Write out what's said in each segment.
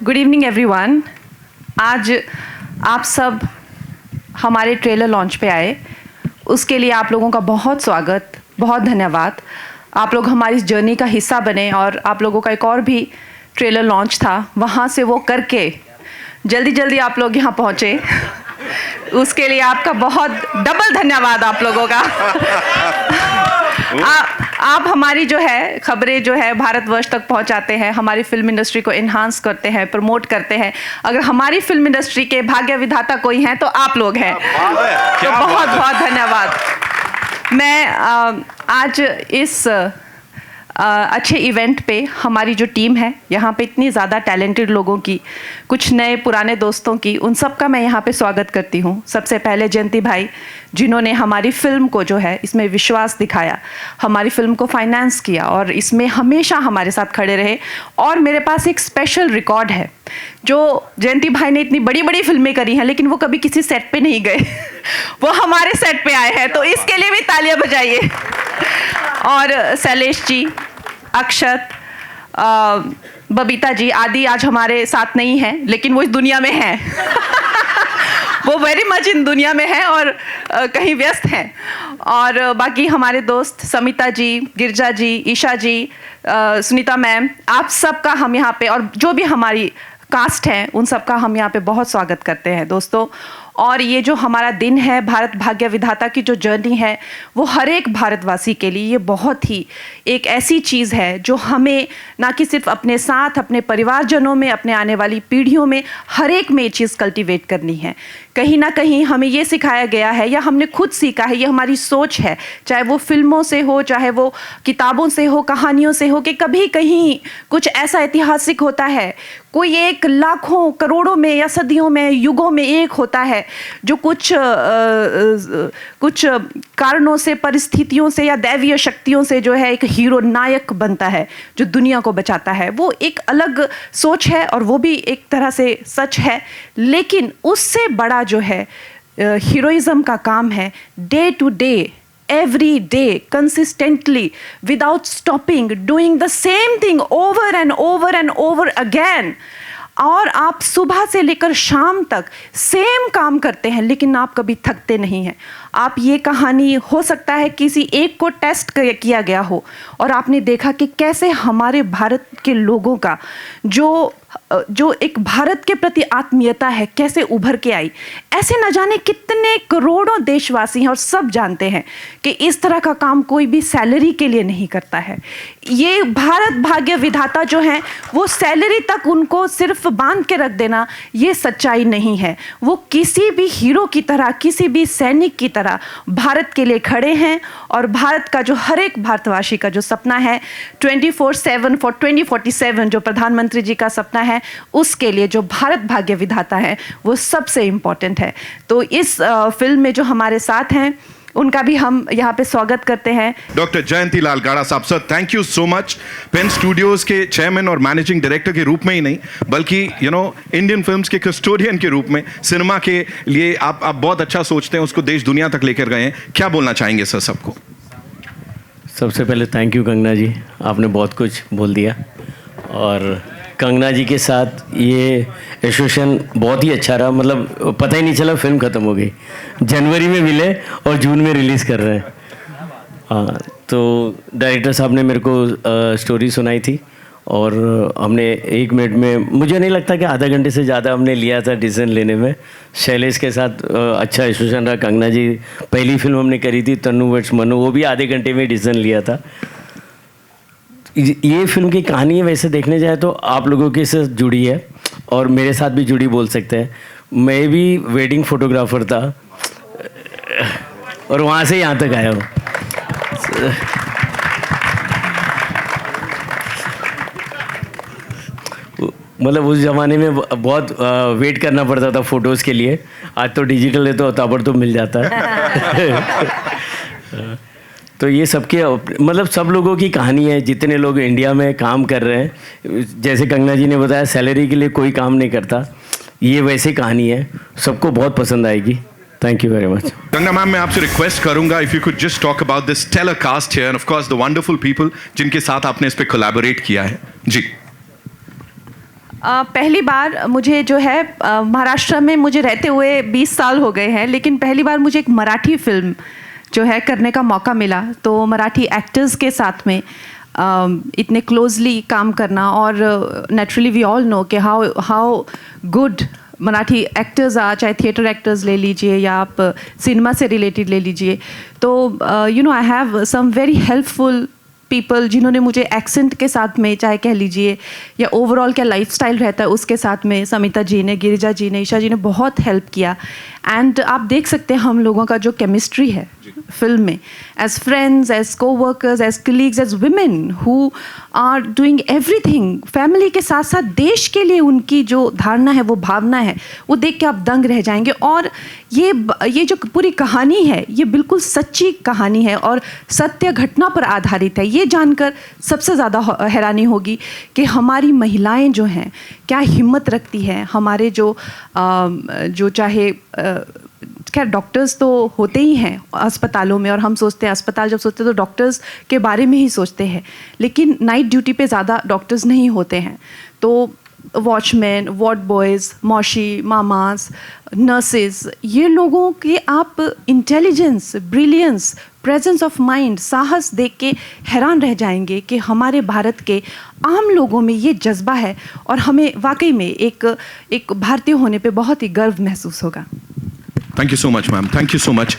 Good evening everyone. आज आप सब हमारे ट्रेलर लॉन्च पे आए, उसके लिए आप लोगों का बहुत स्वागत, बहुत धन्यवाद। आप लोग हमारी इस जर्नी का हिस्सा बने और आप लोगों का एक और भी ट्रेलर लॉन्च था, वहाँ से वो करके जल्दी जल्दी आप लोग यहाँ पहुँचे, उसके लिए आपका बहुत डबल धन्यवाद आप लोगों का। आप हमारी जो है खबरें जो है भारतवर्ष तक पहुंचाते हैं, हमारी फिल्म इंडस्ट्री को इन्हांस करते हैं, प्रमोट करते हैं। अगर हमारी फिल्म इंडस्ट्री के भाग्य विधाता कोई हैं तो आप लोग हैं, तो बहुत बहुत धन्यवाद। मैं आज इस अच्छे इवेंट पे हमारी जो टीम है, यहाँ पे इतनी ज़्यादा टैलेंटेड लोगों की, कुछ नए पुराने दोस्तों की, उन सब का मैं यहाँ पे स्वागत करती हूँ। सबसे पहले जयंती भाई, जिन्होंने हमारी फिल्म को जो है इसमें विश्वास दिखाया, हमारी फिल्म को फाइनेंस किया और इसमें हमेशा हमारे साथ खड़े रहे। और मेरे पास एक स्पेशल रिकॉर्ड है, जो जयंती भाई ने इतनी बड़ी बड़ी फिल्में करी हैं लेकिन वो कभी किसी सेट पे नहीं गए वो हमारे सेट पे आए हैं, तो इसके लिए भी तालियां बजाइए। और शैलेश जी, अक्षत, बबीता जी आदि आज हमारे साथ नहीं हैं, लेकिन वो इस दुनिया में हैं वो वेरी मच इन दुनिया में है और कहीं व्यस्त हैं। और बाकी हमारे दोस्त समिता जी, गिरजा जी, ईशा जी, सुनीता मैम, आप सबका हम यहाँ पे, और जो भी हमारी कास्ट हैं उन सबका हम यहाँ पे बहुत स्वागत करते हैं दोस्तों। और ये जो हमारा दिन है, भारत भाग्य विधाता की जो जर्नी है, वो हर एक भारतवासी के लिए ये बहुत ही एक ऐसी चीज़ है जो हमें ना कि सिर्फ अपने साथ, अपने परिवारजनों में, अपने आने वाली पीढ़ियों में, हर एक में ये चीज़ कल्टीवेट करनी है। कहीं ना कहीं हमें ये सिखाया गया है या हमने खुद सीखा है, ये हमारी सोच है, चाहे वो फिल्मों से हो, चाहे वो किताबों से हो, कहानियों से हो, कि कभी कहीं कुछ ऐसा ऐतिहासिक होता है, कोई एक लाखों करोड़ों में या सदियों में, युगों में एक होता है जो कुछ कारणों से, परिस्थितियों से या दैवीय शक्तियों से जो है एक हीरो नायक बनता है जो दुनिया को बचाता है। वो एक अलग सोच है और वो भी एक तरह से सच है, लेकिन उससे बड़ा जो है हीरोइज्म का काम है day to day, every day, consistently, without stopping, doing the same thing over and over and over again. और आप सुबह से लेकर शाम तक सेम काम करते हैं लेकिन आप कभी थकते नहीं हैं। आप ये कहानी हो सकता है किसी एक को टेस्ट किया गया हो और आपने देखा कि कैसे हमारे भारत के लोगों का जो एक भारत के प्रति आत्मीयता है कैसे उभर के आई। ऐसे न जाने कितने करोड़ों देशवासी हैं और सब जानते हैं कि इस तरह का काम कोई भी सैलरी के लिए नहीं करता है। ये भारत भाग्य विधाता जो हैं वो सैलरी तक उनको सिर्फ बांध के रख देना ये सच्चाई नहीं है। वो किसी भी हीरो की तरह, किसी भी सैनिक की तरह भारत के लिए खड़े हैं और भारत का जो हर एक भारतवासी का जो सपना है 24/7 फॉर 2047, जो प्रधानमंत्री जी का सपना है, उसके लिए जो भारत भाग्य विधाता है वो सबसे इम्पोर्टेंट है। तो इस फिल्म में जो हमारे साथ हैं उनका भी हम यहाँ पे स्वागत करते हैं। डॉक्टर जयंती लाल गाड़ा साहब, sir thank you so much. Pen Studios के चेयरमैन और मैनेजिंग डायरेक्टर के रूप में ही नहीं, बल्कि इंडियन फिल्म्स के कस्टोडियन के रूप में सिनेमा के लिए आप बहुत अच्छा सोचते हैं, उसको देश दुनिया तक लेकर गए हैं। क्या बोलना चाहेंगे सर सबको? सबसे पहले थैंक यू कंगना जी, आपने बहुत कुछ बोल दिया और कंगना जी के साथ ये एसोसिएशन बहुत ही अच्छा रहा। मतलब पता ही नहीं चला फिल्म ख़त्म हो गई, जनवरी में मिले और जून में रिलीज़ कर रहे हैं। हाँ, तो डायरेक्टर साहब ने मेरे को स्टोरी सुनाई थी और हमने 1 मिनट में, मुझे नहीं लगता कि आधा घंटे से ज़्यादा हमने लिया था डिसीजन लेने में। शैलेश के साथ अच्छा एसोसिएशन रहा। कंगना जी पहली फिल्म हमने करी थी तन्नू वर्स मनु, वो भी आधे घंटे में डिसीजन लिया था। ये फिल्म की कहानी वैसे देखने जाए तो आप लोगों के साथ जुड़ी है और मेरे साथ भी जुड़ी बोल सकते हैं। मैं भी वेडिंग फोटोग्राफर था और वहाँ से यहाँ तक आया हूँ। मतलब उस ज़माने में बहुत वेट करना पड़ता था फ़ोटोज़ के लिए। आज तो डिजिटल है तो ताबड़तोड़ मिल जाता है तो ये सबके, मतलब सब लोगों की कहानी है, जितने लोग इंडिया में काम कर रहे हैं। जैसे कंगना जी ने बताया सैलरी के लिए कोई काम नहीं करता, ये वैसी कहानी है, सबको बहुत पसंद आएगी। Thank you very much. Ganga ma'am, मैं आपसे रिक्वेस्ट करूंगा if you could just talk about this stellar cast here and of course the wonderful people जिनके साथ आपने इस पे कोलैबोरेट किया है। जी। पहली बार मुझे जो है महाराष्ट्र में मुझे रहते हुए 20 साल हो गए हैं, लेकिन पहली बार मुझे एक मराठी फिल्म जो है करने का मौका मिला। तो मराठी एक्टर्स के साथ में इतने क्लोजली काम करना, और नेचुरली वी ऑल नो कि हाउ गुड मराठी एक्टर्स आ, चाहे थिएटर एक्टर्स ले लीजिए या आप सिनेमा से रिलेटेड ले लीजिए। तो you know I have some very helpful people जिन्होंने मुझे एक्सेंट के साथ में, चाहे कह लीजिए या ओवरऑल क्या लाइफस्टाइल रहता है उसके साथ में, समिता जी ने, गिरिजा जी ने, ईशा जी ने बहुत हेल्प किया। एंड आप देख सकते हैं हम लोगों का जो केमिस्ट्री है फिल्म में, as friends, as coworkers, as colleagues, as women who are doing everything, family के साथ साथ देश के लिए उनकी जो धारणा है, वो भावना है, वो देख के आप दंग रह जाएंगे। और ये जो पूरी कहानी है, ये बिल्कुल सच्ची कहानी है और सत्य घटना पर आधारित है। ये जानकर सबसे ज़्यादा हैरानी होगी कि हमारी महिलाएं जो हैं क्या हिम्मत रखती हैं। हमारे जो चाहे खैर डॉक्टर्स तो होते ही हैं अस्पतालों में, और हम सोचते हैं अस्पताल जब सोचते हैं तो डॉक्टर्स के बारे में ही सोचते हैं, लेकिन नाइट ड्यूटी पे ज़्यादा डॉक्टर्स नहीं होते हैं। तो वॉचमैन, वार्ड बॉयज़, मौशी, मामास, नर्सेज, ये लोगों के आप intelligence, brilliance, presence of mind, साहस देख के हैरान रह जाएंगे कि हमारे भारत के आम लोगों में ये जज्बा है, और हमें वाकई में एक भारतीय होने पे बहुत ही गर्व महसूस होगा। Thank you so much ma'am, thank you so much.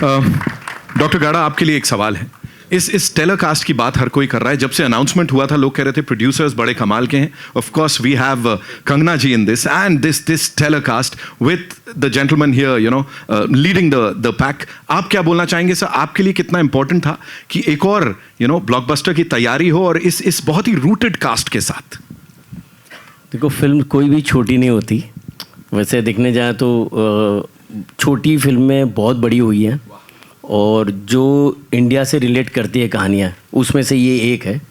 Doctor गाड़ा, आपके लिए एक सवाल है। इस टेलीकास्ट की बात हर कोई कर रहा है। जब से अनाउंसमेंट हुआ था लोग कह रहे थे प्रोड्यूसर्स बड़े कमाल के हैं। Of course we have Kangana ji in this, and this telecast with the gentleman here, you know, leading the pack. आप क्या बोलना चाहेंगे सर? आपके लिए कितना इंपॉर्टेंट था कि एक और ब्लॉकबस्टर की तैयारी हो और इस बहुत ही रूटेड कास्ट के साथ? देखो, फिल्म कोई भी छोटी नहीं होती। वैसे देखने जाए तो छोटी फिल्में बहुत बड़ी हुई हैं, और जो इंडिया से रिलेट करती है कहानियाँ, उसमें से ये एक है।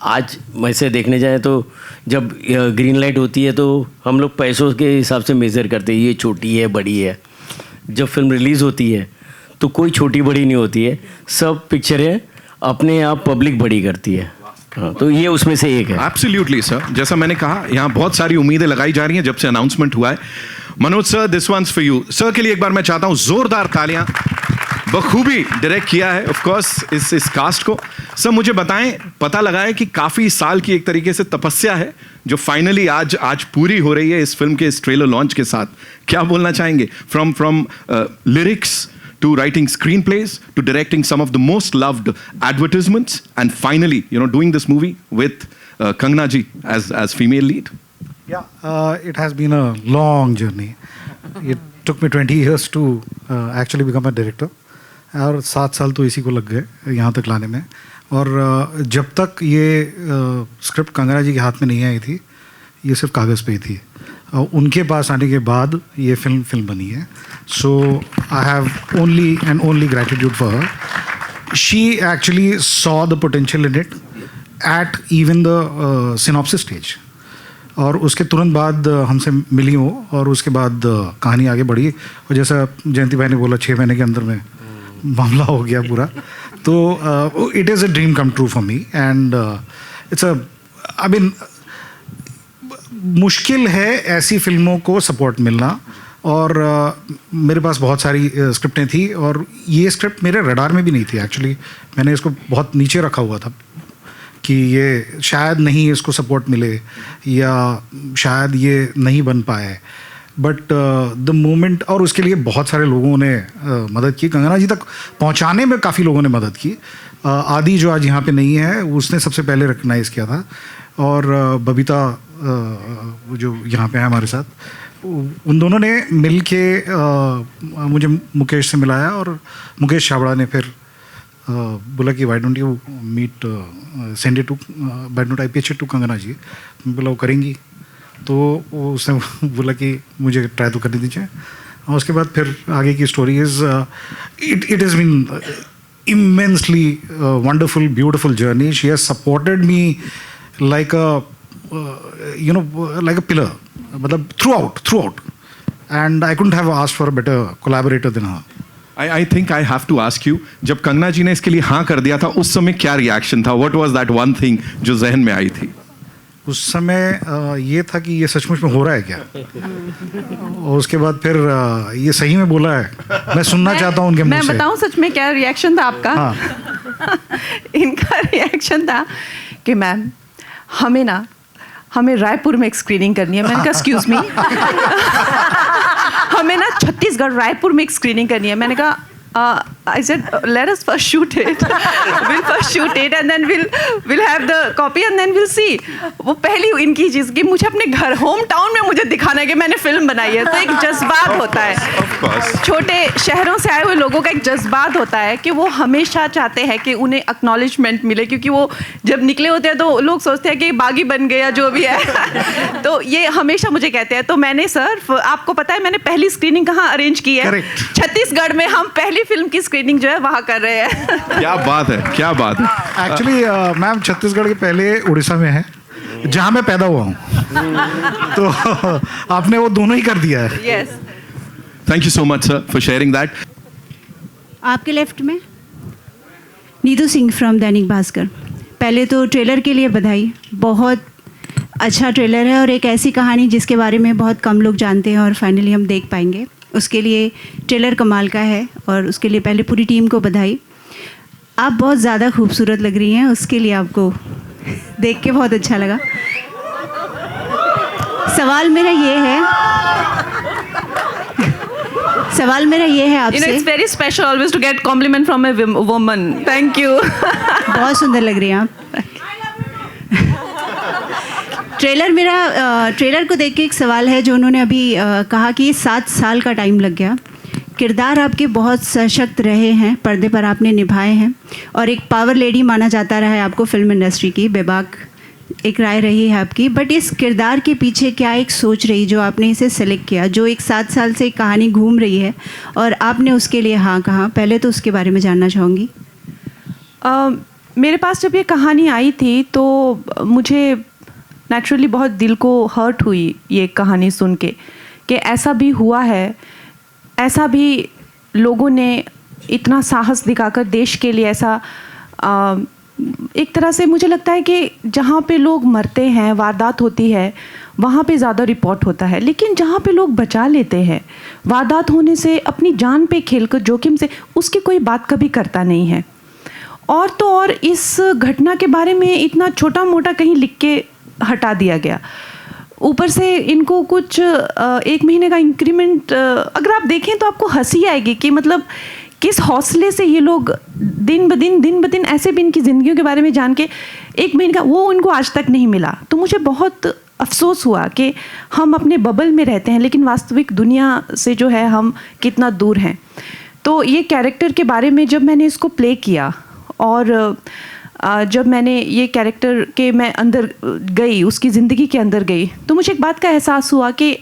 आज वैसे देखने जाए तो जब ग्रीन लाइट होती है तो हम लोग पैसों के हिसाब से मेज़र करते हैं, ये छोटी है, बड़ी है। जब फिल्म रिलीज़ होती है तो कोई छोटी बड़ी नहीं होती है, सब पिक्चरें अपने आप पब्लिक बड़ी करती है। हाँ, तो ये उसमें से एक है। एब्सोल्युटली सर, जैसा मैंने कहा, यहाँ बहुत सारी उम्मीदें लगाई जा रही हैं जब से अनाउंसमेंट हुआ है। Manoj sir, this one's for you. Sir के लिए एक बार मैं चाहता हूँ जोरदार तालियां। बखूबी डायरेक्ट किया है ऑफ कोर्स इस कास्ट को। सर मुझे बताएं, पता लगाएं कि काफ़ी साल की एक तरीके से तपस्या है जो फाइनली आज पूरी हो रही है इस फिल्म के इस ट्रेलर लॉन्च के साथ। क्या बोलना चाहेंगे? From lyrics to writing screenplays to directing some of the most loved advertisements, and finally doing this movie with Kangana ji as female lead. Yeah, it has been a long journey. It took me 20 years to actually become a director, और 7 साल तो इसी को लग गए यहाँ तक लाने में। और जब तक ये स्क्रिप्ट कंगना जी के हाथ में नहीं आई थी, ये सिर्फ कागज़ पे ही थी। उनके पास आने के बाद ये फिल्म बनी है। So I have only gratitude for her. She actually saw the potential in it at even the synopsis stage, और उसके तुरंत बाद हमसे मिली वो, और उसके बाद कहानी आगे बढ़ी। और जैसा जयंती भाई ने बोला, 6 महीने के अंदर में मामला हो गया पूरा। तो it is a dream come true for me, and it's I mean मुश्किल है ऐसी फिल्मों को सपोर्ट मिलना। और मेरे पास बहुत सारी स्क्रिप्टें थी, और ये स्क्रिप्ट मेरे रडार में भी नहीं थी एक्चुअली। मैंने इसको बहुत नीचे रखा हुआ था कि ये शायद नहीं इसको सपोर्ट मिले, या शायद ये नहीं बन पाए। बट द मोमेंट, और उसके लिए बहुत सारे लोगों ने मदद की। कंगना जी तक पहुंचाने में काफ़ी लोगों ने मदद की। आदि जो आज यहाँ पे नहीं है, उसने सबसे पहले रिकग्नाइज़ किया था, और बबीता जो यहाँ पे है हमारे साथ, उन दोनों ने मिल के मुझे मुकेश से मिलाया, और मुकेश छाबड़ा ने फिर बोला कि why don't you meet send it to why don't I pitch it to Kangana ji. बोला वो करेंगी, तो उसने बोला कि मुझे ट्राई तो करने दीजिए। और उसके बाद फिर आगे की story is it has been immensely wonderful, beautiful journey. She has supported me like like a pillar, मतलब throughout, and I couldn't have asked for a better collaborator than her. I think I have to ask you, जब कंगना जी ने इसके लिए हाँ कर दिया था, उस समय क्या रिएक्शन था? What was that one thing जो जहन में आई थी? उस समय ये था कि ये सचमुच में हो रहा है क्या, और उसके बाद फिर ये सही में बोला है, मैं सुनना चाहता हूँ उनके मुंह मैं से। बताऊं सच में क्या रिएक्शन था आपका? हाँ। इनका रिएक्शन था कि मैम हमें रायपुर में एक स्क्रीनिंग करनी है। मैंने कहा एक्सक्यूज मी, हमें ना छत्तीसगढ़ रायपुर में एक स्क्रीनिंग करनी है। मैंने कहा I said let us first shoot it, we'll first shoot it and then we'll have the copy and then we'll see। वो पहली इनकी चीज़ कि मुझे अपने घर होम टाउन में मुझे दिखाना है कि मैंने फिल्म बनाई है। तो एक जज्बात होता है, छोटे शहरों से आए हुए लोगों का एक जज्बात होता है कि वो हमेशा चाहते हैं कि उन्हें एक्नॉलेजमेंट मिले, क्योंकि वो जब निकले होते हैं तो लोग सोचते हैं कि बागी बन गया जो भी है। तो ये हमेशा मुझे कहते हैं। तो मैंने सर, आपको पता है मैंने पहली स्क्रीनिंग कहाँ अरेंज की है? Correct। छत्तीसगढ़ में हम पहली फिल्म की स्क्रीनिंग जो है वहाँ कर रहे हैं। क्या बात है, क्या बात है। एक्चुअली मैम छत्तीसगढ़ के पहले उड़ीसा में है, जहाँ मैं पैदा हुआ हूँ। तो आपने वो दोनों ही कर दिया है। Yes, thank you so much sir for sharing that. आपके लेफ्ट में नीतू सिंह फ्रॉम दैनिक भास्कर। पहले तो ट्रेलर के लिए बधाई, बहुत अच्छा ट्रेलर है और एक ऐसी कहानी जिसके बारे में बहुत कम लोग जानते हैं और फाइनली हम देख पाएंगे, उसके लिए ट्रेलर कमाल का है और उसके लिए पहले पूरी टीम को बधाई। आप बहुत ज़्यादा खूबसूरत लग रही हैं, उसके लिए आपको देख के बहुत अच्छा लगा। सवाल मेरा ये है आपसे। It's very special always to get compliment from a woman. Thank you. बहुत सुंदर लग रही हैं आप। ट्रेलर को देख के एक सवाल है जो उन्होंने अभी कहा कि 7 साल का टाइम लग गया। किरदार आपके बहुत सशक्त रहे हैं, पर्दे पर आपने निभाए हैं और एक पावर लेडी माना जाता रहा है आपको फिल्म इंडस्ट्री की, बेबाक एक राय रही है आपकी। बट इस किरदार के पीछे क्या एक सोच रही जो आपने इसे सेलेक्ट किया, जो एक 7 साल से कहानी घूम रही है और आपने उसके लिए हाँ कहा? पहले तो उसके बारे में जानना चाहूँगी। मेरे पास जब ये कहानी आई थी तो मुझे नेचुरली बहुत दिल को हर्ट हुई ये कहानी सुन के कि ऐसा भी हुआ है, ऐसा भी लोगों ने इतना साहस दिखाकर देश के लिए ऐसा एक तरह से मुझे लगता है कि जहाँ पे लोग मरते हैं, वारदात होती है, वहाँ पे ज़्यादा रिपोर्ट होता है, लेकिन जहाँ पे लोग बचा लेते हैं वारदात होने से, अपनी जान पे खेलकर जोखिम से, उसकी कोई बात कभी करता नहीं है। और तो और इस घटना के बारे में इतना छोटा मोटा कहीं लिख के हटा दिया गया। ऊपर से इनको कुछ 1 महीने का इंक्रीमेंट, अगर आप देखें तो आपको हंसी आएगी कि मतलब किस हौसले से ये लोग दिन ब दिन ऐसे भी इनकी ज़िंदगियों के बारे में जान के 1 महीने का वो उनको आज तक नहीं मिला। तो मुझे बहुत अफसोस हुआ कि हम अपने बबल में रहते हैं लेकिन वास्तविक दुनिया से जो है हम कितना दूर हैं। तो ये कैरेक्टर के बारे में जब मैंने इसको प्ले किया और जब मैंने ये कैरेक्टर के मैं अंदर गई, उसकी ज़िंदगी के अंदर गई, तो मुझे एक बात का एहसास हुआ कि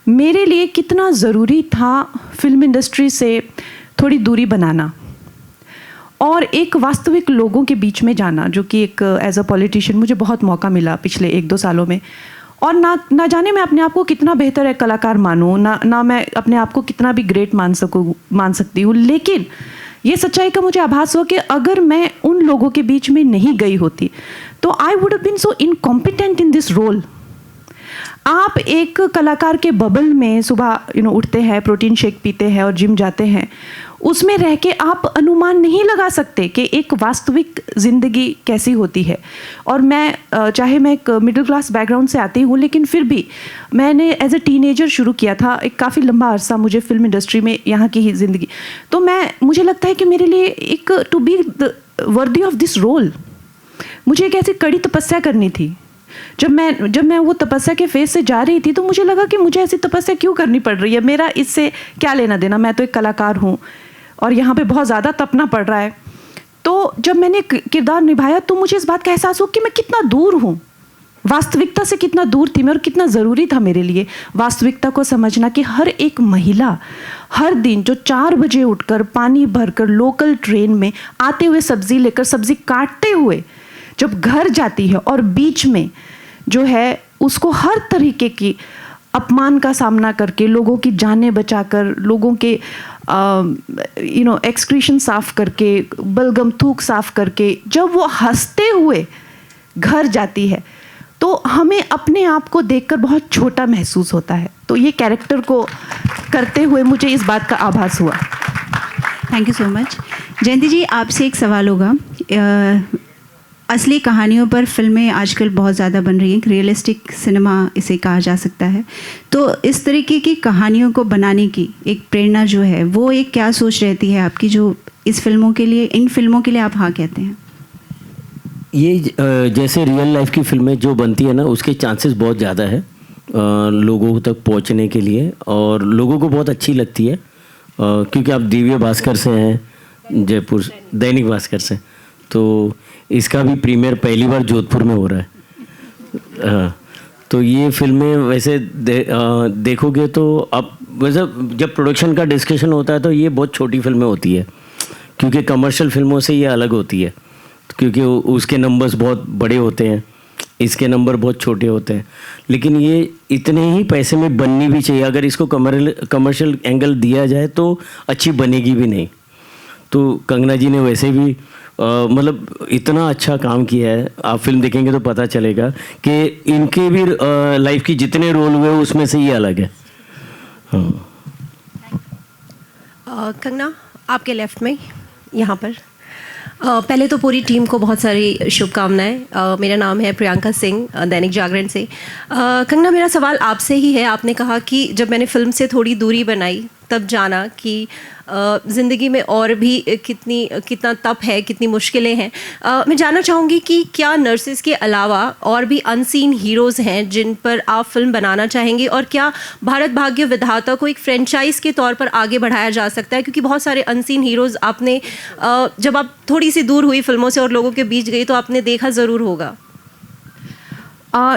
मेरे लिए कितना ज़रूरी था फिल्म इंडस्ट्री से थोड़ी दूरी बनाना और एक वास्तविक लोगों के बीच में जाना, जो कि एक एज अ पॉलिटिशियन मुझे बहुत मौका मिला पिछले 1-2 सालों में। और ना जाने मैं अपने आप को कितना बेहतर एक कलाकार मानूँ, ना मैं अपने आप को कितना भी ग्रेट मान सकती हूँ, लेकिन ये सच्चाई का मुझे आभास हुआ कि अगर मैं उन लोगों के बीच में नहीं गई होती तो I would have been so incompetent in this role. आप एक कलाकार के बबल में सुबह उठते हैं, प्रोटीन शेक पीते हैं और जिम जाते हैं, उसमें रह के आप अनुमान नहीं लगा सकते कि एक वास्तविक ज़िंदगी कैसी होती है। और मैं चाहे मैं एक मिडिल क्लास बैकग्राउंड से आती हूँ, लेकिन फिर भी मैंने एज ए टीनेजर शुरू किया था, एक काफ़ी लंबा अरसा मुझे फिल्म इंडस्ट्री में यहाँ की ही ज़िंदगी। तो मुझे लगता है कि मेरे लिए एक to be worthy of this role, मुझे एक ऐसी कड़ी तपस्या करनी थी। जब मैं वो तपस्या के फेज से जा रही थी तो मुझे लगा कि मुझे ऐसी तपस्या क्यों करनी पड़ रही है, मेरा इससे क्या लेना देना, मैं तो एक कलाकार हूँ और यहाँ पे बहुत ज़्यादा तपना पड़ रहा है। तो जब मैंने किरदार निभाया तो मुझे इस बात का एहसास हुआ कि मैं कितना दूर हूँ, वास्तविकता से कितना दूर थी मैं और कितना ज़रूरी था मेरे लिए वास्तविकता को समझना कि हर एक महिला हर दिन जो 4 बजे उठकर पानी भरकर लोकल ट्रेन में आते हुए सब्ज़ी लेकर सब्ज़ी काटते हुए जब घर जाती है और बीच में जो है उसको हर तरीके की अपमान का सामना करके, लोगों की जानें बचाकर, लोगों के एक्सक्रीशन साफ करके, बलगम थूक साफ करके जब वो हंसते हुए घर जाती है तो हमें अपने आप को देखकर बहुत छोटा महसूस होता है। तो ये कैरेक्टर को करते हुए मुझे इस बात का आभास हुआ। Thank you so much. Jayanti ji, आपसे एक सवाल होगा। असली कहानियों पर फिल्में आजकल बहुत ज़्यादा बन रही हैं, रियलिस्टिक सिनेमा इसे कहा जा सकता है। तो इस तरीके की कहानियों को बनाने की एक प्रेरणा जो है, वो एक क्या सोच रहती है आपकी, जो इस फिल्मों के लिए, इन फिल्मों के लिए आप हाँ कहते हैं? ये जैसे रियल लाइफ की फिल्में जो बनती है ना, उसके चांसेस बहुत ज़्यादा है लोगों तक पहुंचने के लिए, और लोगों को बहुत अच्छी लगती है क्योंकि आप दिव्य भास्कर से हैं, जयपुर दैनिक भास्कर से, तो इसका भी प्रीमियर पहली बार जोधपुर में हो रहा है। तो ये फिल्में वैसे देखोगे तो अब वैसे जब प्रोडक्शन का डिस्कशन होता है तो ये बहुत छोटी फिल्में होती है, क्योंकि कमर्शियल फिल्मों से ये अलग होती है, क्योंकि उसके नंबर्स बहुत बड़े होते हैं, इसके नंबर बहुत छोटे होते हैं। लेकिन ये इतने ही पैसे में बननी भी चाहिए। अगर इसको कमर्शियल एंगल दिया जाए तो अच्छी बनेगी भी नहीं। तो कंगना जी ने वैसे भी मतलब इतना अच्छा काम किया है, आप फिल्म देखेंगे तो पता चलेगा कि इनके भी लाइफ की जितने रोल हुए उसमें से ये अलग है। कंगना, आपके लेफ्ट में यहाँ पर पहले तो पूरी टीम को बहुत सारी शुभकामनाएं। मेरा नाम है प्रियंका सिंह, दैनिक जागरण से। कंगना, मेरा सवाल आपसे ही है। आपने कहा कि जब मैंने फ़िल्म से थोड़ी दूरी बनाई तब जाना कि ज़िंदगी में और भी कितना तप है, कितनी मुश्किलें हैं। मैं जानना चाहूँगी कि क्या नर्सेस के अलावा और भी अनसीन हीरोज़ हैं जिन पर आप फिल्म बनाना चाहेंगे, और क्या भारत भाग्य विधाता को एक फ्रेंचाइज के तौर पर आगे बढ़ाया जा सकता है? क्योंकि बहुत सारे अनसीन हीरोज़ आपने जब आप थोड़ी सी दूर हुई फिल्मों से और लोगों के बीच गई तो आपने देखा ज़रूर होगा।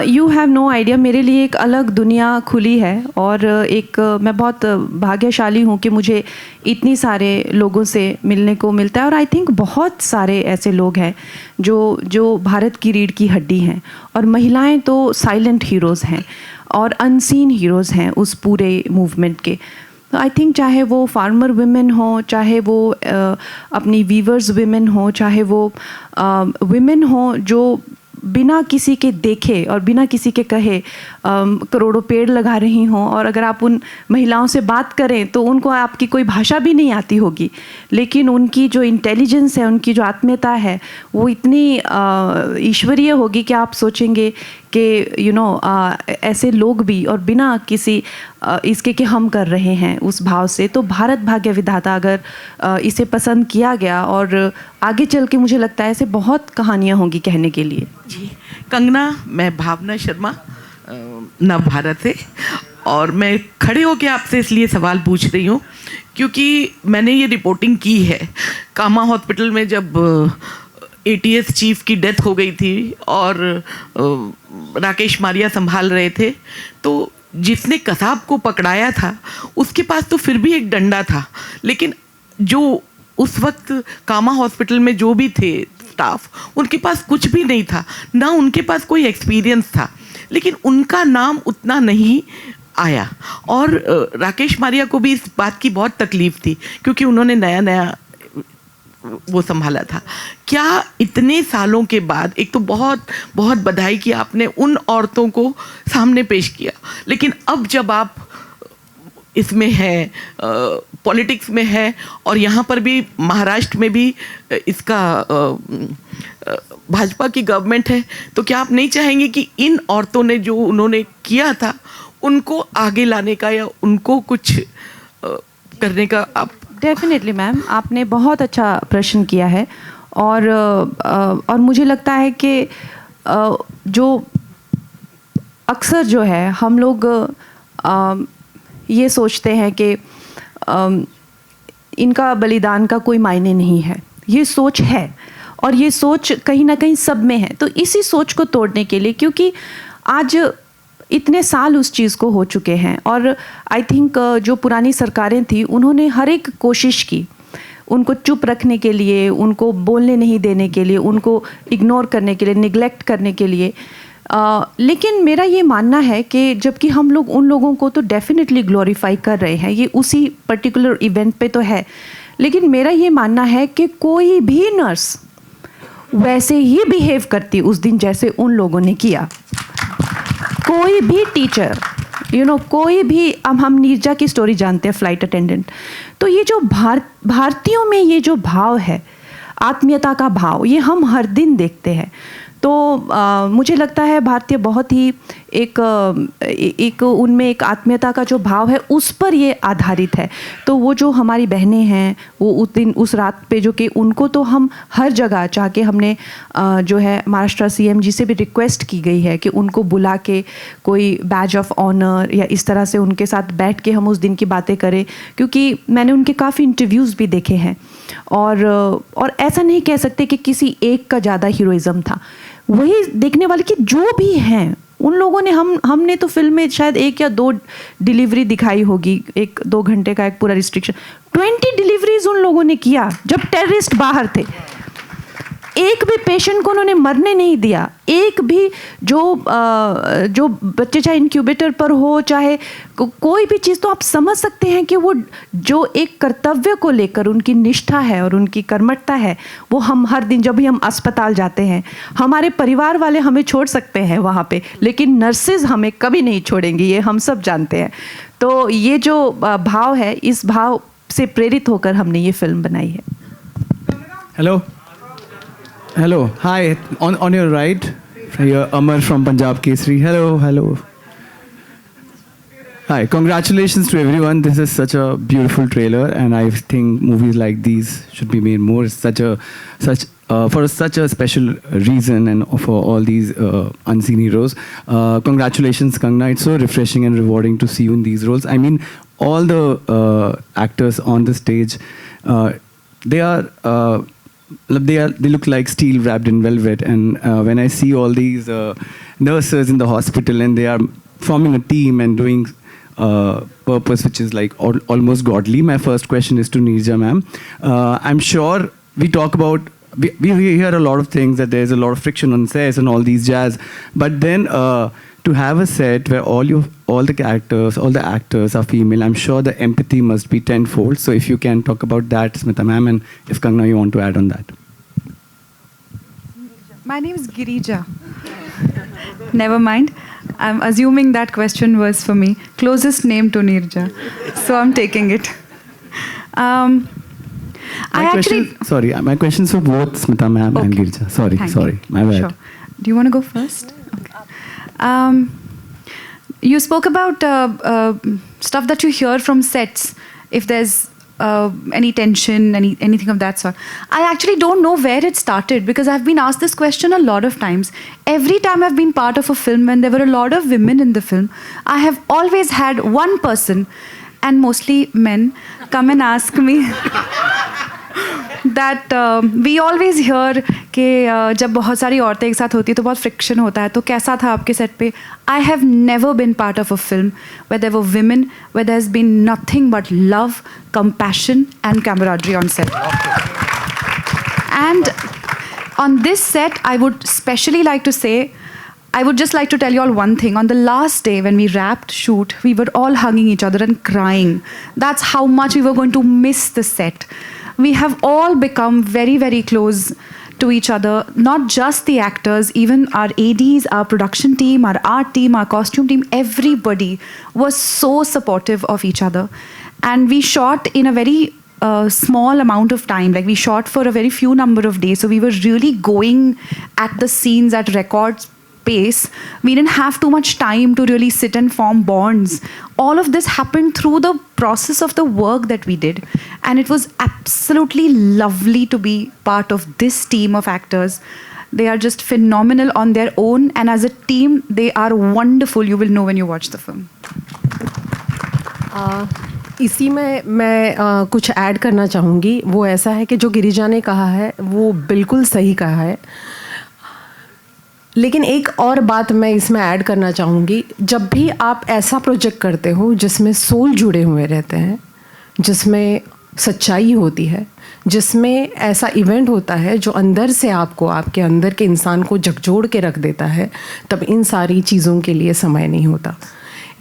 यू हैव नो आइडिया, मेरे लिए एक अलग दुनिया खुली है, और एक मैं बहुत भाग्यशाली हूँ कि मुझे इतनी सारे लोगों से मिलने को मिलता है। और आई थिंक बहुत सारे ऐसे लोग हैं जो भारत की रीढ़ की हड्डी हैं, और महिलाएं तो साइलेंट हीरोज़ हैं और अनसीन हीरोज़ हैं उस पूरे मूवमेंट के। तो आई थिंक चाहे वो फार्मर वुमेन हो, चाहे वो अपनी वीवर्स वुमेन हो, चाहे वो वुमेन हो जो बिना किसी के देखे और बिना किसी के कहे करोड़ों पेड़ लगा रही हों, और अगर आप उन महिलाओं से बात करें तो उनको आपकी कोई भाषा भी नहीं आती होगी, लेकिन उनकी जो इंटेलिजेंस है, उनकी जो आत्मीयता है, वो इतनी ईश्वरीय होगी कि आप सोचेंगे कि ऐसे लोग भी, और बिना किसी इसके कि हम कर रहे हैं उस भाव से। तो भारत भाग्य विधाता अगर इसे पसंद किया गया, और आगे चल के मुझे लगता है ऐसे बहुत कहानियाँ होंगी कहने के लिए। जी कंगना, मैं भावना शर्मा, नव भारत से, और मैं खड़े होकर आपसे इसलिए सवाल पूछ रही हूँ क्योंकि मैंने ये रिपोर्टिंग की है। कामा हॉस्पिटल में जब ATS चीफ की डेथ हो गई थी और राकेश मारिया संभाल रहे थे, तो जिसने कसाब को पकड़ाया था उसके पास तो फिर भी एक डंडा था, लेकिन जो उस वक्त कामा हॉस्पिटल में जो भी थे स्टाफ, उनके पास कुछ भी नहीं था, ना उनके पास कोई एक्सपीरियंस था, लेकिन उनका नाम उतना नहीं आया। और राकेश मारिया को भी इस बात की बहुत तकलीफ थी क्योंकि उन्होंने नया नया वो संभाला था। क्या इतने सालों के बाद, एक तो बहुत बहुत बधाई कि आपने उन औरतों को सामने पेश किया, लेकिन अब जब आप इसमें है, पॉलिटिक्स में है, और यहाँ पर भी महाराष्ट्र में भी इसका भाजपा की गवर्नमेंट है, तो क्या आप नहीं चाहेंगे कि इन औरतों ने जो उन्होंने किया था उनको आगे लाने का या उनको कुछ करने का आप? डेफिनेटली मैम, आपने बहुत अच्छा प्रश्न किया है, और मुझे लगता है कि जो अक्सर जो है हम लोग ये सोचते हैं कि इनका बलिदान का कोई मायने नहीं है। ये सोच है, और ये सोच कहीं ना कहीं सब में है। तो इसी सोच को तोड़ने के लिए, क्योंकि आज इतने साल उस चीज़ को हो चुके हैं, और आई थिंक जो पुरानी सरकारें थी उन्होंने हर एक कोशिश की उनको चुप रखने के लिए, उनको बोलने नहीं देने के लिए, उनको इग्नोर करने के लिए, निगलेक्ट करने के लिए। लेकिन मेरा ये मानना है कि जबकि हम लोग उन लोगों को तो डेफिनेटली ग्लोरीफाई कर रहे हैं, ये उसी पर्टिकुलर इवेंट पे तो है, लेकिन मेरा ये मानना है कि कोई भी नर्स वैसे ही बिहेव करती उस दिन जैसे उन लोगों ने किया। कोई भी टीचर कोई भी, अब हम नीरजा की स्टोरी जानते हैं, फ्लाइट अटेंडेंट, तो ये जो भारतीयों में ये जो भाव है, आत्मीयता का भाव, ये हम हर दिन देखते हैं। तो मुझे लगता है भारतीय बहुत ही एक उनमें एक आत्मीयता का जो भाव है उस पर ये आधारित है। तो वो जो हमारी बहनें हैं, वो उस दिन उस रात पे जो कि उनको तो हम हर जगह चाह के हमने जो है महाराष्ट्र सीएम जी से भी रिक्वेस्ट की गई है कि उनको बुला के कोई बैज ऑफ ऑनर या इस तरह से उनके साथ बैठ के हम उस दिन की बातें करें, क्योंकि मैंने उनके काफ़ी इंटरव्यूज़ भी देखे हैं। और ऐसा नहीं कह सकते कि किसी एक का ज़्यादा हीरोइज़्म था, वही देखने वाले कि जो भी हैं उन लोगों ने हमने तो फिल्म में शायद 1 या 2 डिलीवरी दिखाई होगी, 1-2 घंटे का एक पूरा रिस्ट्रिक्शन, 20 डिलीवरीज उन लोगों ने किया जब टेररिस्ट बाहर थे। एक भी पेशेंट को उन्होंने मरने नहीं दिया। एक भी जो बच्चे चाहे इंक्यूबेटर पर हो, चाहे कोई भी चीज़, तो आप समझ सकते हैं कि वो जो एक कर्तव्य को लेकर उनकी निष्ठा है और उनकी कर्मठता है, वो हम हर दिन जब भी हम अस्पताल जाते हैं, हमारे परिवार वाले हमें छोड़ सकते हैं वहाँ पे, लेकिन नर्सेज हमें कभी नहीं छोड़ेंगी, ये हम सब जानते हैं। तो ये जो भाव है, इस भाव से प्रेरित होकर हमने ये फिल्म बनाई है। Hello, hi, on your right, you're Amar from Punjab Kesari. Hello. Hi, congratulations to everyone. This is such a beautiful trailer, and I think movies like these should be made more. It's for such a special reason, and for all these unseen heroes. Congratulations, Kangna. It's so refreshing and rewarding to see you in these roles. I mean, all the actors on the stage, they look like steel wrapped in velvet, and when I see all these nurses in the hospital and they are forming a team and doing purpose which is like almost godly, my first question is to Neerja ma'am. I'm sure we hear a lot of things, that there's a lot of friction on sets and all these jazz, but then to have a set where all the characters, all the actors are female, I'm sure the empathy must be tenfold. So if you can talk about that, Smita ma'am, and if Kangna you want to add on that. My name is Girija. Never mind. I'm assuming that question was for me. Closest name to Neerja. So I'm taking it. My questions for both Smita ma'am and Girija. Sorry, my bad. Sure. Do you want to go first? Okay. You spoke about stuff that you hear from sets, if there's any tension, anything of that sort. I actually don't know where it started, because I've been asked this question a lot of times. Every time I've been part of a film when there were a lot of women in the film, I have always had one person, and mostly men, come and ask me that we always hear कि जब बहुत सारी औरतें एक साथ होती है तो बहुत फ्रिक्शन होता है, तो कैसा था आपके सेट पे? I have never been part of a film where there were women, where there's been nothing but love, compassion and camaraderie on set. And on this set, I would especially like to say, I would just like to tell you all one thing. On the last day when we wrapped shoot, we were all hugging each other and crying. That's how much we were going to miss the set. We have all become very, very close to each other, not just the actors, even our ADs, our production team, our art team, our costume team, everybody was so supportive of each other. And we shot in a very small amount of time, like we shot for a very few number of days, so we were really going at the scenes at record pace. We didn't have too much time to really sit and form bonds. All of this happened through the process of the work that we did, and it was absolutely lovely to be part of this team of actors. They are just phenomenal on their own, and as a team they are wonderful. You will know when you watch the film. इसी में मैं कुछ add करना चाहूँगी. वो ऐसा है कि जो गिरिजा ने कहा है वो बिल्कुल सही कहा है, लेकिन एक और बात मैं इसमें ऐड करना चाहूँगी. जब भी आप ऐसा प्रोजेक्ट करते हो जिसमें सोल जुड़े हुए रहते हैं, जिसमें सच्चाई होती है, जिसमें ऐसा इवेंट होता है जो अंदर से आपको, आपके अंदर के इंसान को झकझोर के रख देता है, तब इन सारी चीज़ों के लिए समय नहीं होता.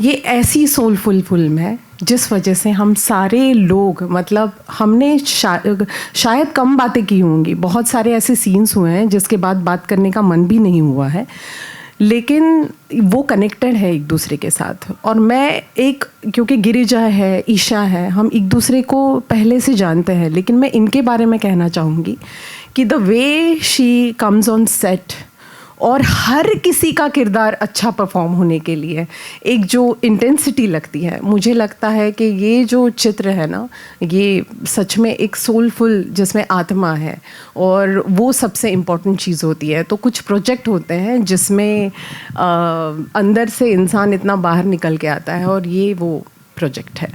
ये ऐसी सोलफुल फिल्म है जिस वजह से हम सारे लोग, मतलब हमने शायद कम बातें की होंगी, बहुत सारे ऐसे सीन्स हुए हैं जिसके बाद बात करने का मन भी नहीं हुआ है, लेकिन वो कनेक्टेड है एक दूसरे के साथ। और मैं क्योंकि गिरिजा है, ईशा है, हम एक दूसरे को पहले से जानते हैं, लेकिन मैं इनके बारे में कहना चाहूँगी कि the way she comes on set और हर किसी का किरदार अच्छा परफॉर्म होने के लिए एक जो इंटेंसिटी लगती है, मुझे लगता है कि ये जो चित्र है ना, ये सच में एक सोलफुल जिसमें आत्मा है, और वो सबसे इम्पोर्टेंट चीज़ होती है। तो कुछ प्रोजेक्ट होते हैं जिसमें अंदर से इंसान इतना बाहर निकल के आता है, और ये वो प्रोजेक्ट है।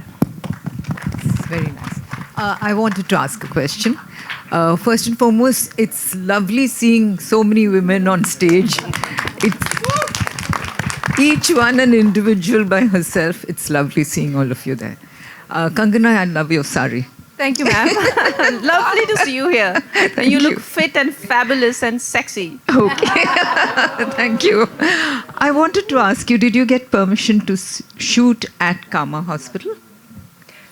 Very nice. I wanted to ask a question. First and foremost, it's lovely seeing so many women on stage. It's each one an individual by herself. It's lovely seeing all of you there. Kangana, I love your sari. Thank you, ma'am. Lovely to see you here. And you look fit and fabulous and sexy. Okay. Thank you. I wanted to ask you, did you get permission to shoot at Kama Hospital?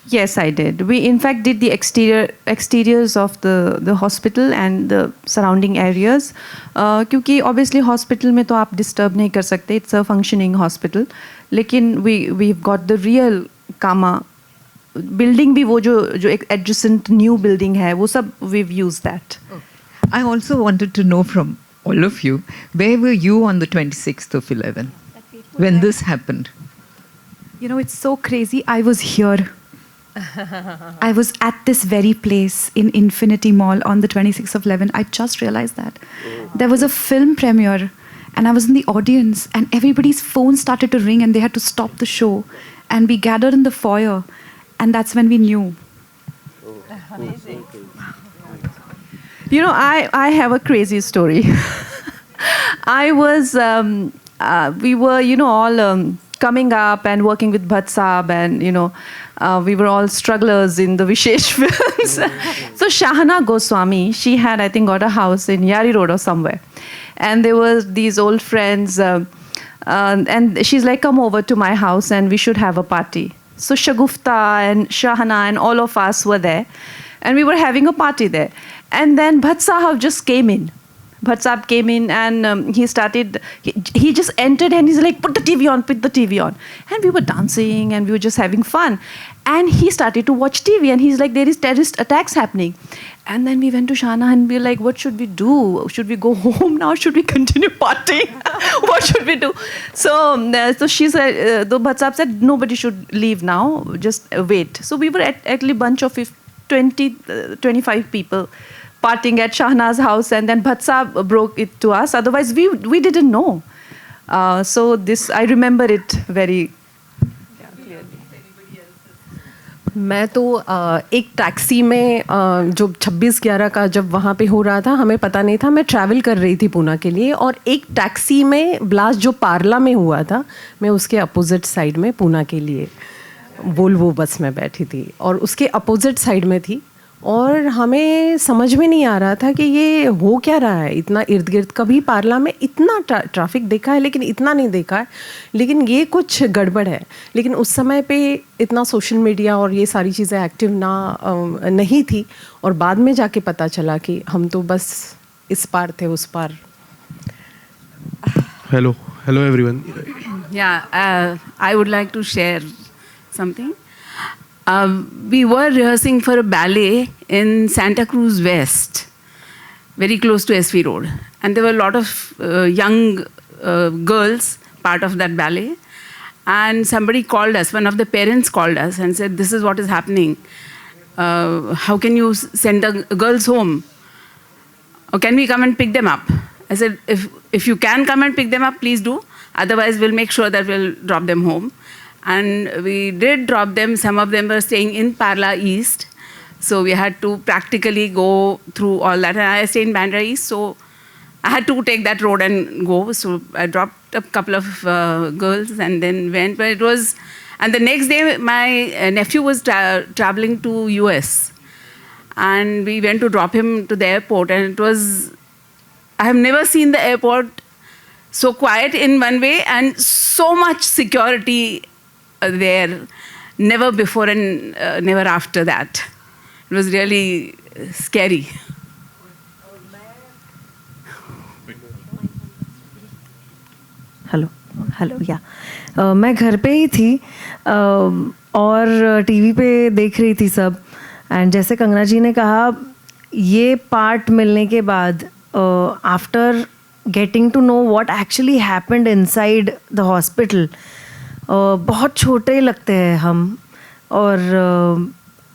Yes, I did. We in fact did the exteriors of the hospital and the surrounding areas. क्योंकि obviously hospital में तो आप disturb नहीं कर सकते. It's a functioning hospital. लेकिन we've got the real Kama building भी, वो जो एक adjacent new building है, वो सब we've used that. I also wanted to know from all of you, where were you on the 26th of 11 when this happened? You know, it's so crazy. I was here. I was at this very place in Infinity Mall on the 26th of 11. I just realized that. There was a film premiere and I was in the audience and everybody's phone started to ring and they had to stop the show. And we gathered in the foyer and that's when we knew. Amazing. You know, I have a crazy story. I was, we were, you know, all coming up and working with Bhatt Saab, and, you know, we were all strugglers in the Vishesh films. So Shahana Goswami, she had, I think, got a house in Yari Road or somewhere. And there were these old friends, and she's like, come over to my house and we should have a party. So Shagufta and Shahana and all of us were there. And we were having a party there. And then Bhatt Sahab just came in. Bhatt Sahab came in and he started, he just entered and he's like, put the TV on, put the TV on. And we were dancing and we were just having fun. And he started to watch TV and he's like, there is terrorist attacks happening. And then we went to Shana and we were like, what should we do? Should we go home now? Should we continue partying? What should we do? So she said, the Bhatt Sahab said, nobody should leave now, just wait. So we were at a bunch of 25 people partying at Shahna's house, and then Bhatt Sahab broke it to us. Otherwise, we didn't know. So this, I remember it very clearly. मैं तो एक taxi में जो 26/11 का जब वहाँ पे हो रहा था, हमें पता नहीं था, मैं ट्रैवल कर रही थी पूना के लिए, और एक टैक्सी में ब्लास्ट जो पार्ला में हुआ था, मैं उसके अपोजिट साइड में पूना के लिए वोल्वो बस में बैठी थी और उसके अपोजिट साइड में थी, और हमें समझ में नहीं आ रहा था कि ये हो क्या रहा है। इतना इर्द गिर्द कभी पार्ला में इतना ट्रैफिक देखा है लेकिन इतना नहीं देखा है, लेकिन ये कुछ गड़बड़ है। लेकिन उस समय पे इतना सोशल मीडिया और ये सारी चीज़ें एक्टिव नहीं थी, और बाद में जाके पता चला कि हम तो बस इस पार थे उस पार। Hello everyone. Yeah, I would like to share something. We were rehearsing for a ballet in Santa Cruz West, very close to SV Road. And there were a lot of young girls part of that ballet. And somebody called us, one of the parents called us and said, this is what is happening. How can you send the girls home? Or can we come and pick them up? I said, if you can come and pick them up, please do. Otherwise, we'll make sure that we'll drop them home. And we did drop them. Some of them were staying in Parla East. So we had to practically go through all that. And I stay in Bandra East, so I had to take that road and go. So I dropped a couple of girls and then went. But it was, and the next day, my nephew was traveling to US. And we went to drop him to the airport. And it was, I have never seen the airport so quiet in one way and so much security there, never before and never after that. It was really scary. Hello या मैं घर पे ही थी और TV पे देख रही थी सब. एंड जैसे कंगना जी ने कहा, ये पार्ट मिलने के बाद after getting to know what actually happened inside the hospital, बहुत छोटे लगते हैं हम. और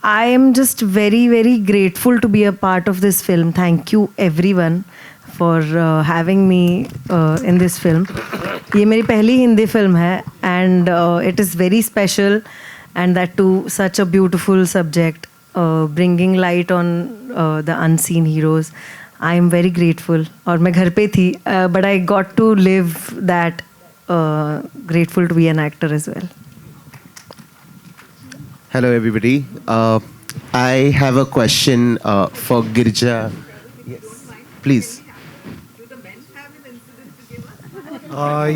I am just very very grateful to be a part of this film. Thank you everyone for having me in this film. ये मेरी पहली Hindi film है and it is very special, and that too such a beautiful subject, bringing light on the unseen heroes. I am very grateful. और मैं घर पे थी, but I got to live that. Grateful to be an actor as well. Hello everybody. I have a question for Girija. Yes, please.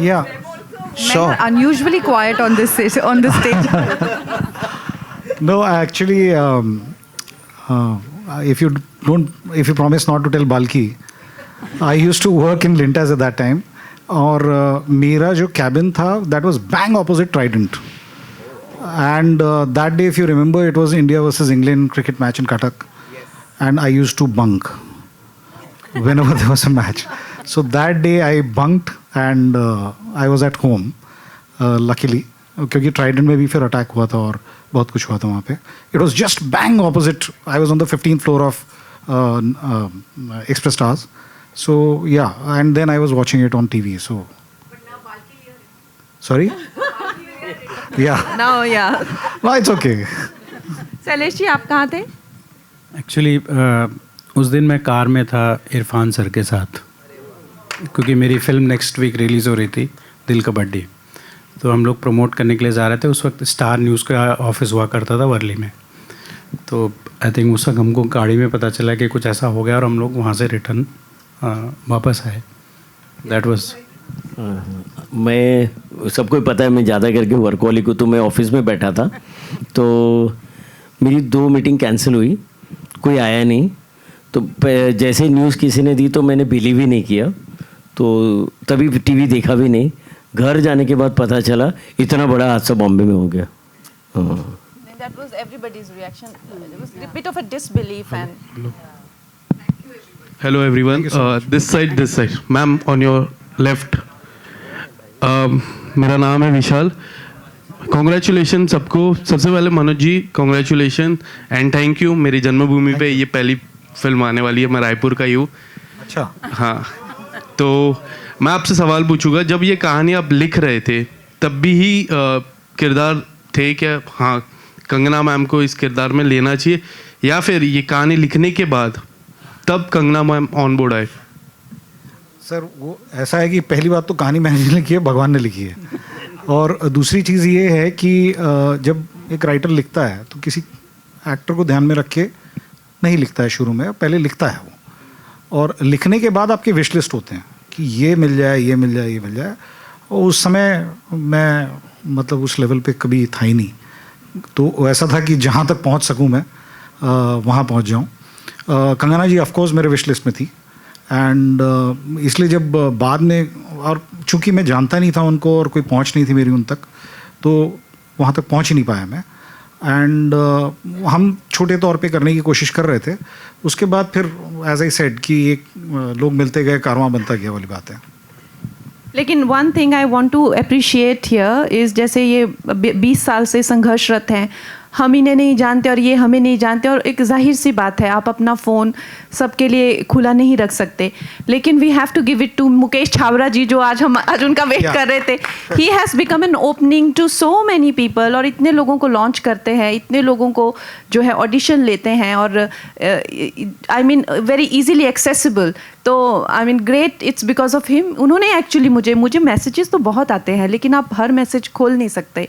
Yeah. Sure. Men are unusually quiet on this stage. No, actually, if you promise not to tell Balki, I used to work in Lintas at that time. और मेरा जो cabin था that was bang opposite Trident. And that day if you remember it was India versus England cricket match in Cuttack, and I used to bunk whenever there was a match. So that day I bunked and I was at home luckily, क्योंकि Trident में भी फिर attack हुआ था और बहुत कुछ हुआ था वहाँ पे. It was just bang opposite. I was on the 15th floor of Express Stars. So yeah, and then I was watching it on TV. So. But now Balki here. Sorry. Yeah. Now yeah. No, it's okay. Shailesh ji, आप कहाँ थे? Actually उस दिन मैं car में था Irfan sir के साथ, क्योंकि मेरी फिल्म नेक्स्ट वीक रिलीज़ हो रही थी, दिल का बड्डी. तो हम लोग प्रमोट करने के लिए जा रहे थे. उस वक्त स्टार न्यूज़ का ऑफिस हुआ करता था वर्ली में. तो आई थिंक उस वक्त हमको गाड़ी में पता चला कि कुछ ऐसा हो गया और हम लोग वहाँ से रिटर्न वापस आए. That was. मैं सबको पता है, मैं ज़्यादा करके वर्कहॉलिक हूँ, तो मैं ऑफिस में बैठा था. तो मेरी 2 मीटिंग कैंसिल हुई, कोई आया नहीं. तो जैसे न्यूज़ किसी ने दी तो मैंने बिलीव ही नहीं किया, तो तभी टीवी देखा भी नहीं. घर जाने के बाद पता चला इतना बड़ा हादसा बॉम्बे में हो गया. That was everybody's reaction. There was a bit of a disbelief and. Hello everyone. This side. Ma'am, on your left. मेरा नाम है विशाल. कॉन्ग्रेचुलेशन सबको. सबसे पहले Manoj ji congratulation and thank you. मेरी जन्मभूमि पे ये पहली फिल्म आने वाली है. मैं रायपुर का ही हूँ. अच्छा. हाँ, तो मैं आपसे सवाल पूछूंगा, जब ये कहानी आप लिख रहे थे तब भी ही किरदार थे क्या? हाँ, कंगना मैम को इस किरदार में लेना चाहिए, या फिर ये कहानी लिखने के बाद तब कंगना मैम ऑन बोर्ड आए? सर वो ऐसा है कि पहली बात तो कहानी मैंने नहीं लिखी है, भगवान ने लिखी है. और दूसरी चीज़ ये है कि जब एक राइटर लिखता है तो किसी एक्टर को ध्यान में रख के नहीं लिखता है शुरू में, पहले लिखता है वो. और लिखने के बाद आपके विश लिस्ट होते हैं कि ये मिल जाए, ये मिल जाए, ये मिल जाए. और उस समय मैं मतलब उस लेवल पे कभी था ही नहीं. तो ऐसा था कि जहाँ तक पहुँच सकूँ मैं वहाँ पहुँच जाऊँ. कंगना जी ऑफकोर्स मेरे विश लिस्ट में थी. एंड इसलिए जब बाद में, और चूँकि मैं जानता नहीं था उनको और कोई पहुँच नहीं थी मेरी उन तक, तो वहाँ तक पहुँच ही नहीं पाया मैं. एंड हम छोटे तौर पे करने की कोशिश कर रहे थे. उसके बाद फिर एज आई सेड कि एक लोग मिलते गए, कारवां बनता गया वाली बात है. लेकिन one thing I want to appreciate here is, जैसे ये 20 साल से संघर्षरत हैं, हम इन्हें नहीं जानते और ये हमें नहीं जानते, और एक जाहिर सी बात है आप अपना फ़ोन सबके लिए खुला नहीं रख सकते. लेकिन we have to give it to Mukesh Chhabra ji, जो आज उनका वेट कर रहे थे. He has become an opening to so many people, और इतने लोगों को लॉन्च करते हैं, इतने लोगों को जो है ऑडिशन लेते हैं, और I mean very easily accessible. तो I mean great, it's because of him. उन्होंने एक्चुअली मुझे मैसेजेस तो बहुत आते हैं, लेकिन आप हर मैसेज खोल नहीं सकते.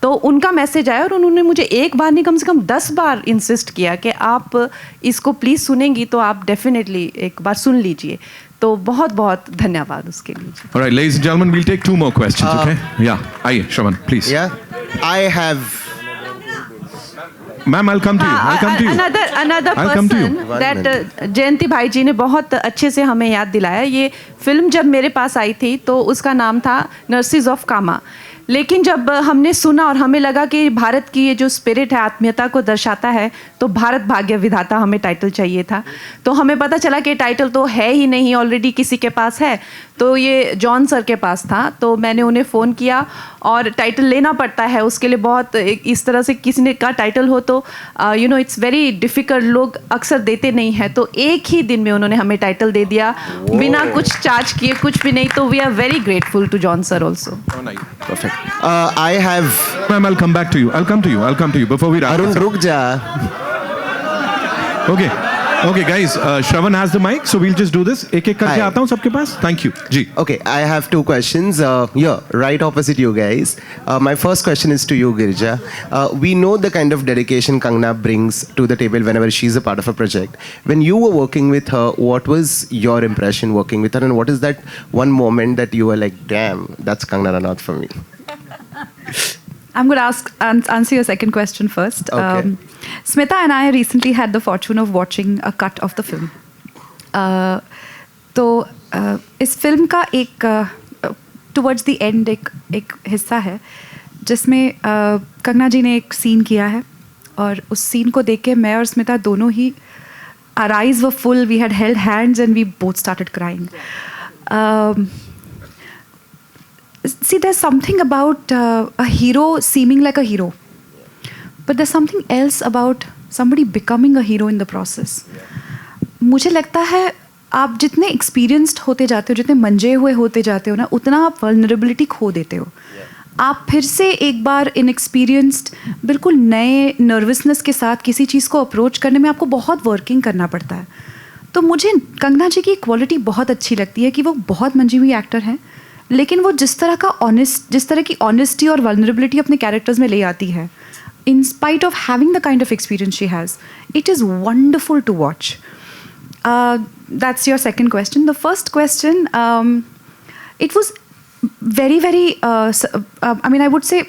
तो उनका मैसेज आया और उन्होंने मुझे एक बार नहीं कम से कम 10 बार इंसिस्ट किया कि आप इसको प्लीज़ सुनेंगी तो आप डेफिनेटली एक बार सुन लीजिए. तो बहुत बहुत धन्यवाद उसके लिए. All right, ladies and gentlemen, we'll take 2 more questions, okay? Yeah, आइए, Shravan, please. Yeah. I have. Ma'am, I'll come to you. I'll come to you. Another I'll come to you. person that जयंती भाई जी ने बहुत अच्छे से हमें याद दिलाया. ये फिल्म जब मेरे पास आई थी तो उसका नाम था नर्सिस ऑफ कामा. लेकिन जब हमने सुना और हमें लगा कि भारत की ये जो स्पिरिट है, आत्मीयता को दर्शाता है, तो भारत भाग्य विधाता हमें टाइटल चाहिए था. तो हमें पता चला कि टाइटल तो है ही नहीं, ऑलरेडी किसी के पास है. तो ये जॉन सर के पास था. तो मैंने उन्हें फ़ोन किया और टाइटल लेना पड़ता है उसके लिए. बहुत इस तरह से किसी ने का टाइटल हो तो you no it's very difficult, लोग अक्सर देते नहीं हैं. तो एक ही दिन में उन्होंने हमें टाइटल दे दिया बिना कुछ चार्ज किए, कुछ भी नहीं. तो we are very grateful to John sir also. Perfect. I have. Ma'am, I'll come back to you. I'll come to you before we wrap. Arun, ruk ja. Okay, guys. Shravan has the mic, so we'll just do this. एक एक करके आता हूँ सबके पास. Thank you. Ji. Okay, I have two questions. Right opposite you guys. My first question is to you, Girija. We know the kind of dedication Kangna brings to the table whenever she's a part of a project. When you were working with her, what was your impression working with her, and what is that one moment that you were like, damn, that's Kangna Ranaut for me? I'm going to answer your second question first. Okay. Smita and I recently had the fortune of watching a cut of the film. तो इस film का एक towards the end एक हिस्सा है जिसमें कंगना जी ने एक सीन किया है. और उस सीन को देख के मैं और स्मिता दोनों ही, our eyes were full, we had held hands and we both started crying. See, there's something about a hero seeming like a hero, but there's something else about somebody becoming a hero in the process. मुझे लगता है आप जितने experienced होते जाते हो, जितने मंजे हुए होते जाते हो ना, उतना आप vulnerability खो देते हो. आप फिर से एक बार inexperienced, बिल्कुल नए nervousness के साथ किसी चीज़ को approach करने में आपको बहुत working करना पड़ता है. तो मुझे कंगना जी की क्वालिटी बहुत अच्छी लगती है कि वो बहुत मंजी हुई एक्टर हैं, लेकिन वो जिस तरह की ऑनेस्टी और वल्नरेबिलिटी अपने कैरेक्टर्स में ले आती है, in spite of having the kind of experience she has, it is wonderful to watch. That's your second question. The first question, it was very, very, I would say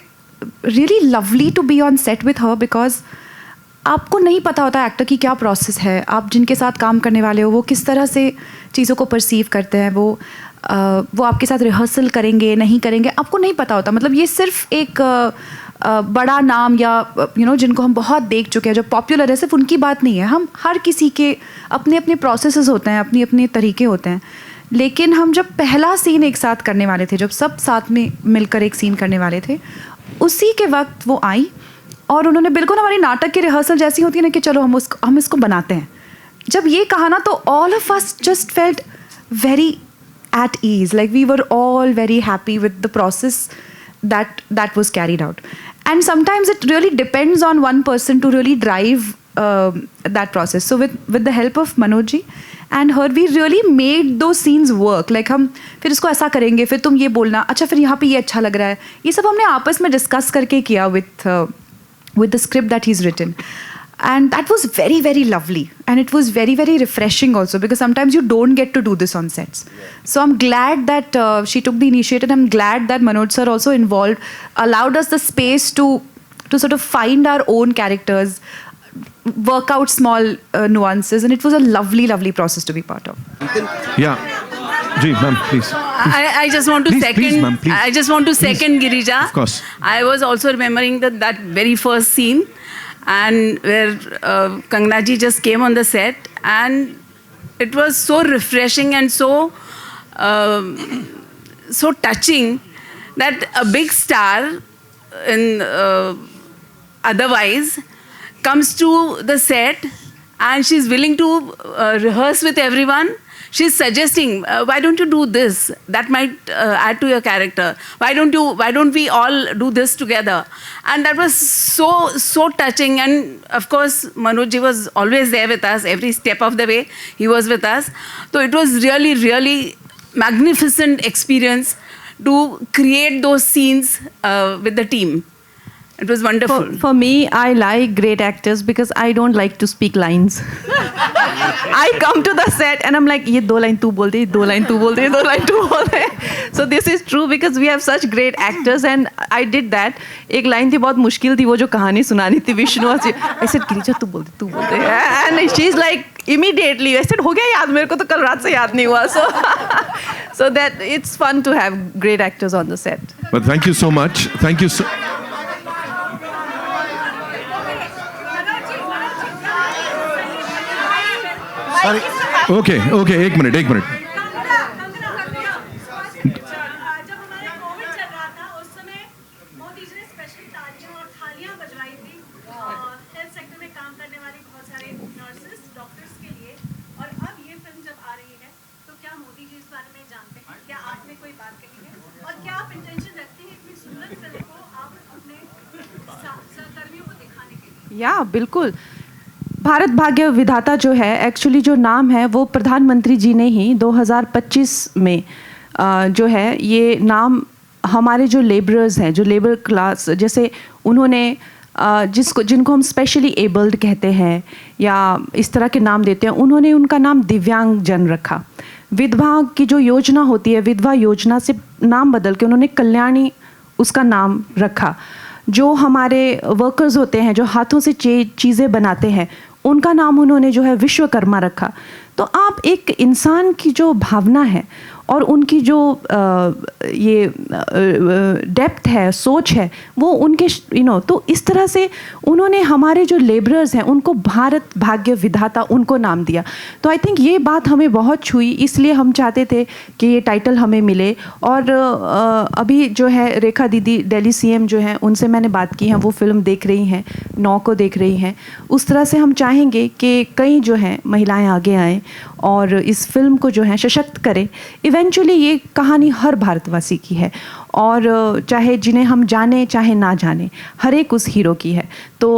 really lovely to be on set with her because आपको नहीं पता होता actor की क्या process है. आप जिनके साथ काम करने वाले हो वो किस तरह से चीज़ों को परसीव करते हैं, वो आपके साथ रिहर्सल करेंगे नहीं करेंगे, आपको नहीं पता होता. मतलब ये सिर्फ एक बड़ा नाम या जिनको हम बहुत देख चुके हैं, जो पॉपुलर है, सिर्फ उनकी बात नहीं है. हम हर किसी के अपने अपने प्रोसेसेस होते हैं, अपने अपने तरीके होते हैं. लेकिन हम जब पहला सीन एक साथ करने वाले थे, जब सब साथ में मिलकर एक सीन करने वाले थे, उसी के वक्त वो आई और उन्होंने बिल्कुल हमारी नाटक की रिहर्सल जैसी होती है ना कि चलो हम इसको बनाते हैं. जब ये कहा ना तो all of us just felt very at ease, like we were all very happy with the process that was carried out. And sometimes it really depends on one person to really drive that process. So with the help of Manoj ji and her, we really made those scenes work. Like हम फिर इसको ऐसा करेंगे, फिर तुम ये बोलना, अच्छा फिर यहाँ पे ये अच्छा लग रहा है. ये सब हमने आपस में डिस्कस करके किया with the script that he's written. And that was very, very lovely. And it was very, very refreshing also, because sometimes you don't get to do this on sets. So I'm glad that she took the initiative. I'm glad that Manoj sir also involved, allowed us the space to sort of find our own characters, work out small nuances. And it was a lovely, lovely process to be part of. Yeah. Ji, ma'am, please. I just want to please, ma'am, please. I just want to second Girija. Of course. I was also remembering that very first scene, and where Kangna ji just came on the set, and it was so refreshing and so touching that a big star in otherwise comes to the set and she's willing to rehearse with everyone. She's suggesting, why don't you do this? That might add to your character. Why don't we all do this together? And that was so touching. And of course, Manoj ji was always there with us. Every step of the way, he was with us. So it was really, really magnificent experience to create those scenes with the team. It was wonderful. For me, I like great actors because I don't like to speak lines. I come to the set and I'm like, ये 2 line तू बोल दे, 2 line तू बोल दे, 2 line तू बोल दे. So this is true because we have such great actors and I did that. एक line थी बहुत मुश्किल थी, वो जो कहानी सुनानी थी विष्णु. I said गिरिजा तू बोल दे. And she's like immediately. I said हो गया याद, मेरे को तो कल रात से याद नहीं हुआ. So that it's fun to have great actors on the set. But thank you so much. Thank you so. Okay, एक मिनट. या बिल्कुल. भारत भाग्य विधाता जो है, एक्चुअली जो नाम है वो प्रधानमंत्री जी ने ही 2025 में जो है ये नाम हमारे जो लेबरर्स हैं, जो लेबर क्लास, जैसे उन्होंने जिनको हम स्पेशली एबल्ड कहते हैं या इस तरह के नाम देते हैं, उन्होंने उनका नाम दिव्यांग जन रखा. विधवा की जो योजना होती है, विधवा योजना से नाम बदल के उन्होंने कल्याणी उसका नाम रखा. जो हमारे वर्कर्स होते हैं, जो हाथों से चीज़ें बनाते हैं, उनका नाम उन्होंने जो है विश्वकर्मा रखा. तो आप एक इंसान की जो भावना है और उनकी जो ये डेप्थ है, सोच है, वो उनके तो इस तरह से उन्होंने हमारे जो लेबरर्स हैं उनको भारत भाग्य विधाता उनको नाम दिया. तो आई थिंक ये बात हमें बहुत छुई, इसलिए हम चाहते थे कि ये टाइटल हमें मिले. और अभी जो है रेखा दीदी दिल्ली सीएम जो हैं उनसे मैंने बात की है, वो फिल्म देख रही हैं, 9 को देख रही हैं. उस तरह से हम चाहेंगे कि कई जो हैं महिलाएं आगे आएँ और इस फिल्म को जो है सशक्त करें. इवेंचुअली ये कहानी हर भारतवासी की है और चाहे जिन्हें हम जाने चाहे ना जाने, हर एक उस हीरो की है. तो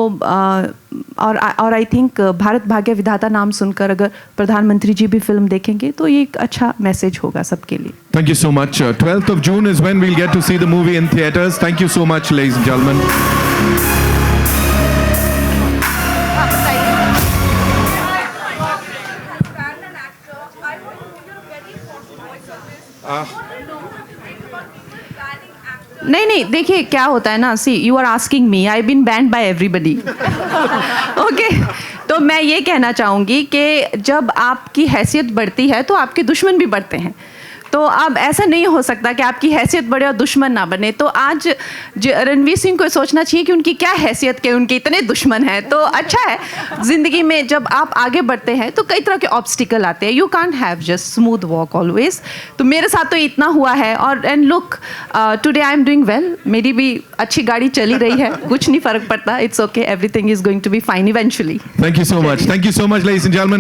और आई थिंक भारत भाग्य विधाता नाम सुनकर अगर प्रधानमंत्री जी भी फिल्म देखेंगे तो ये एक अच्छा मैसेज होगा सबके लिए. Thank you so much. 12th of June is when we'll get to see the movie in theaters. Thank you so much, ladies and gentlemen. नहीं, देखिए क्या होता है ना, see you are asking me, I been banned by everybody. Okay, तो मैं ये कहना चाहूँगी कि जब आपकी हैसियत बढ़ती है तो आपके दुश्मन भी बढ़ते हैं. तो अब ऐसा नहीं हो सकता कि आपकी हैसियत बढ़े और दुश्मन ना बने. तो आज रणवीर सिंह को सोचना चाहिए कि उनकी क्या हैसियत के उनके इतने दुश्मन हैं. तो अच्छा है, ज़िंदगी में जब आप आगे बढ़ते हैं तो कई तरह के ऑब्स्टिकल आते हैं. You can't have just smooth walk always. तो मेरे साथ तो इतना हुआ है. और and look, today I am doing well. मेरी भी अच्छी गाड़ी चली रही है, कुछ नहीं फ़र्क पड़ता. It's okay, everything is going to be fine eventually. Thank you so much, ladies and gentlemen.